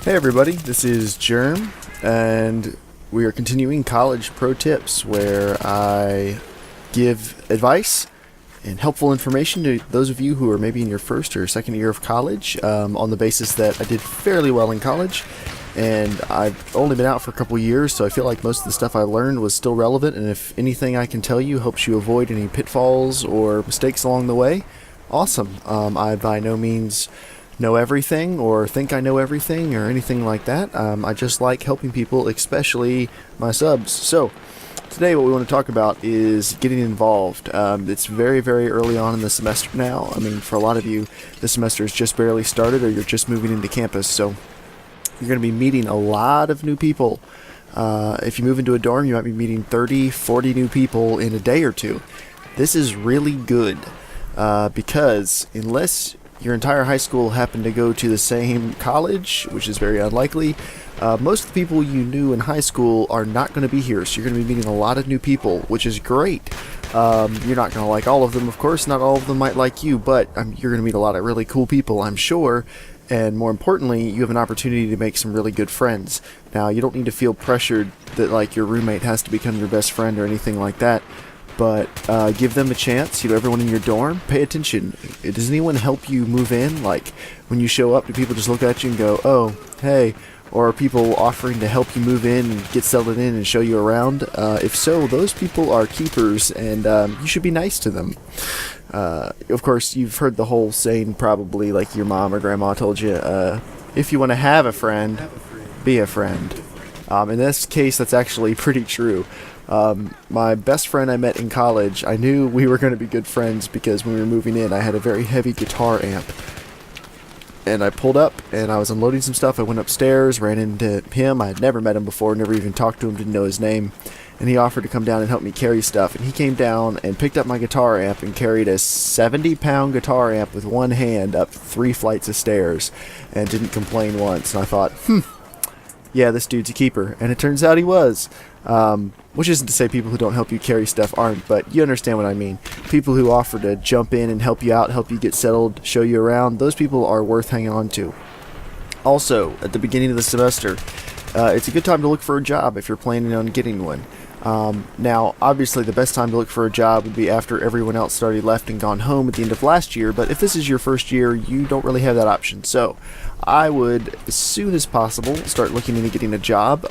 Hey everybody, this is Germ, and we are continuing College Pro Tips, where I give advice and helpful information to those of you who are maybe in your first or second year of college, on the basis that I did fairly well in college, and I've only been out for a couple years, so I feel like most of the stuff I learned was still relevant, and if anything I can tell you helps you avoid any pitfalls or mistakes along the way, awesome. I by no means know everything or think I know everything or anything like that. I just like helping people, especially my subs. So, today what we want to talk about is getting involved. It's very, very early on in the semester now. I mean, for a lot of you, the semester has just barely started or you're just moving into campus. So, you're going to be meeting a lot of new people. If you move into a dorm, you might be meeting 30, 40 new people in a day or two. This is really good because unless your entire high school happened to go to the same college, which is very unlikely, most of the people you knew in high school are not going to be here, so you're going to be meeting a lot of new people, which is great. You're not going to like all of them, of course, not all of them might like you, but you're going to meet a lot of really cool people, I'm sure, and more importantly, you have an opportunity to make some really good friends. Now, you don't need to feel pressured that like your roommate has to become your best friend or anything like that, but give them a chance. Everyone in your dorm, pay attention. Does anyone help you move in? Like, when you show up, do people just look at you and go, oh, hey? Or are people offering to help you move in and get settled in and show you around? If so, those people are keepers, and you should be nice to them. Of course, you've heard the whole saying, probably, like your mom or grandma told you, if you want to have a friend, be a friend. In this case, that's actually pretty true. My best friend I met in college, I knew we were going to be good friends because when we were moving in, I had a very heavy guitar amp. And I pulled up, and I was unloading some stuff. I went upstairs, ran into him. I had never met him before, never even talked to him, didn't know his name. And he offered to come down and help me carry stuff. And he came down and picked up my guitar amp and carried a 70-pound guitar amp with one hand up 3 flights of stairs and didn't complain once. And I thought, yeah, this dude's a keeper. And it turns out he was. Which isn't to say people who don't help you carry stuff aren't, but you understand what I mean. People who offer to jump in and help you out, help you get settled, show you around, those people are worth hanging on to. Also, at the beginning of the semester, it's a good time to look for a job if you're planning on getting one. Now, obviously, the best time to look for a job would be after everyone else had already left and gone home at the end of last year, but if this is your first year, you don't really have that option. So, I would, as soon as possible, start looking into getting a job.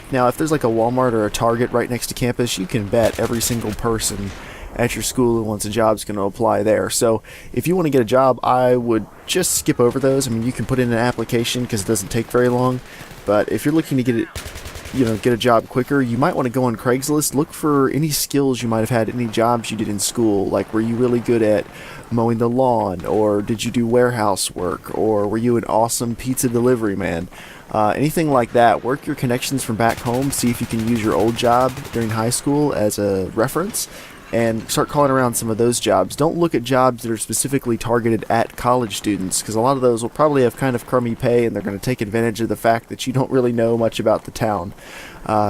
Now, if there's like a Walmart or a Target right next to campus, you can bet every single person at your school who wants a job is going to apply there. So, if you want to get a job, I would just skip over those. I mean, you can put in an application because it doesn't take very long, but if you're looking to get a job quicker, you might want to go on Craigslist, look for any skills you might have had, any jobs you did in school, like were you really good at mowing the lawn, or did you do warehouse work, or were you an awesome pizza delivery man? Anything like that. Work your connections from back home, see if you can use your old job during high school as a reference, and start calling around some of those jobs. Don't look at jobs that are specifically targeted at college students, because a lot of those will probably have kind of crummy pay, and they're going to take advantage of the fact that you don't really know much about the town.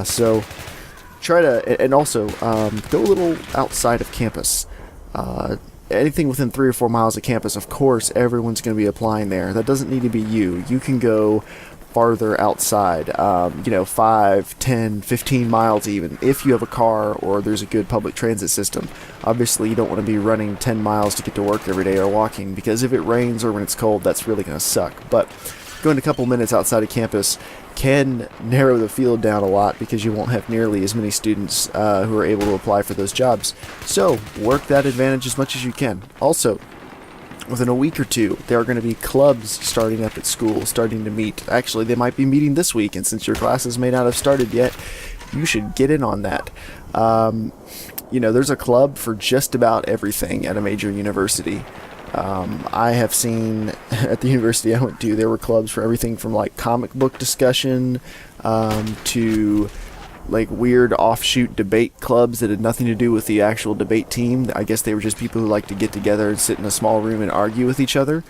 So try to, and also go a little outside of campus. Anything within 3 or 4 miles of campus, of course, everyone's going to be applying there. That doesn't need to be you. You can go farther outside, 5, 10, 15 miles even, if you have a car or there's a good public transit system. Obviously, you don't want to be running 10 miles to get to work every day or walking, because if it rains or when it's cold, that's really going to suck. But going a couple minutes outside of campus can narrow the field down a lot, because you won't have nearly as many students who are able to apply for those jobs. So, work that advantage as much as you can. Also, within a week or two, there are going to be clubs starting up at school, starting to meet. Actually, they might be meeting this week, and since your classes may not have started yet, you should get in on that. There's a club for just about everything at a major university. I have seen at the university I went to, there were clubs for everything from like comic book discussion to like weird offshoot debate clubs that had nothing to do with the actual debate team. I guess they were just people who like to get together and sit in a small room and argue with each other,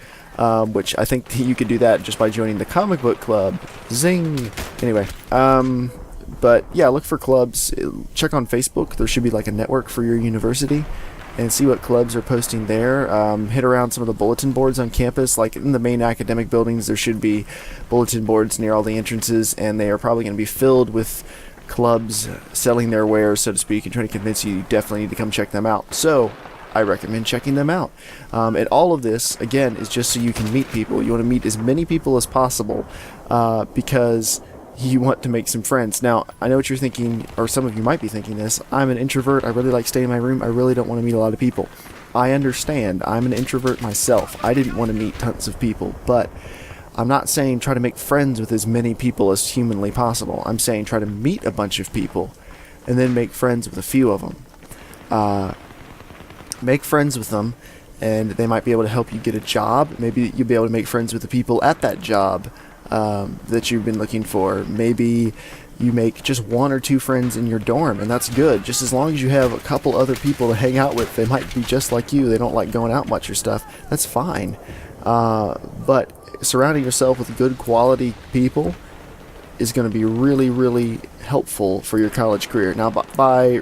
which I think you could do that just by joining the comic book club. Zing! Anyway, but yeah, look for clubs. Check on Facebook. There should be like a network for your university. and see what clubs are posting there. Hit around some of the bulletin boards on campus. Like in the main academic buildings, there should be bulletin boards near all the entrances, and they are probably going to be filled with clubs selling their wares, so to speak, and trying to convince you definitely need to come check them out. So I recommend checking them out. And all of this, again, is just so you can meet people. You want to meet as many people as possible because you want to make some friends. Now, I know what you're thinking, or some of you might be thinking this. I'm an introvert. I really like staying in my room. I really don't want to meet a lot of people. I understand. I'm an introvert myself. I didn't want to meet tons of people, but I'm not saying try to make friends with as many people as humanly possible. I'm saying try to meet a bunch of people and then make friends with a few of them. Make friends with them, and they might be able to help you get a job. Maybe you'll be able to make friends with the people at that job that you've been looking for. Maybe you make just one or two friends in your dorm, and that's good. Just as long as you have a couple other people to hang out with. They might be just like you. They don't like going out much or stuff. That's fine. But surrounding yourself with good quality people is going to be really, really helpful for your college career. Now, by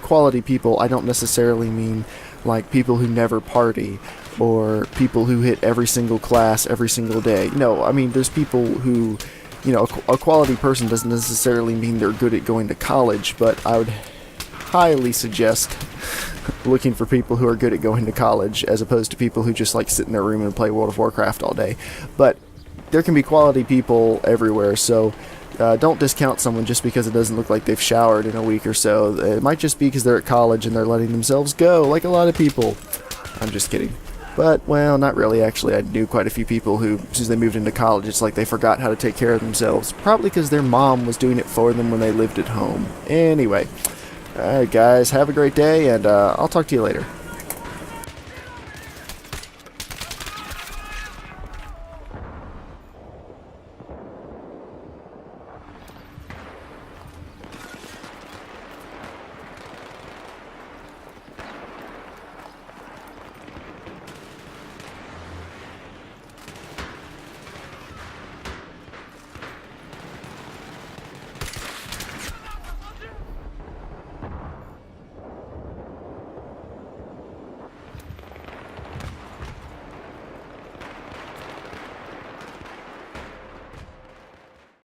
quality people, I don't necessarily mean like people who never party or people who hit every single class every single day. No, I mean, there's people who, you know, a quality person doesn't necessarily mean they're good at going to college, but I would highly suggest looking for people who are good at going to college as opposed to people who just like sit in their room and play World of Warcraft all day. But there can be quality people everywhere, so don't discount someone just because it doesn't look like they've showered in a week or so. It might just be because they're at college and they're letting themselves go, like a lot of people. I'm just kidding. But, well, not really, actually. I knew quite a few people who, since they moved into college, it's like they forgot how to take care of themselves. Probably because their mom was doing it for them when they lived at home. Anyway, alright guys, have a great day, and I'll talk to you later.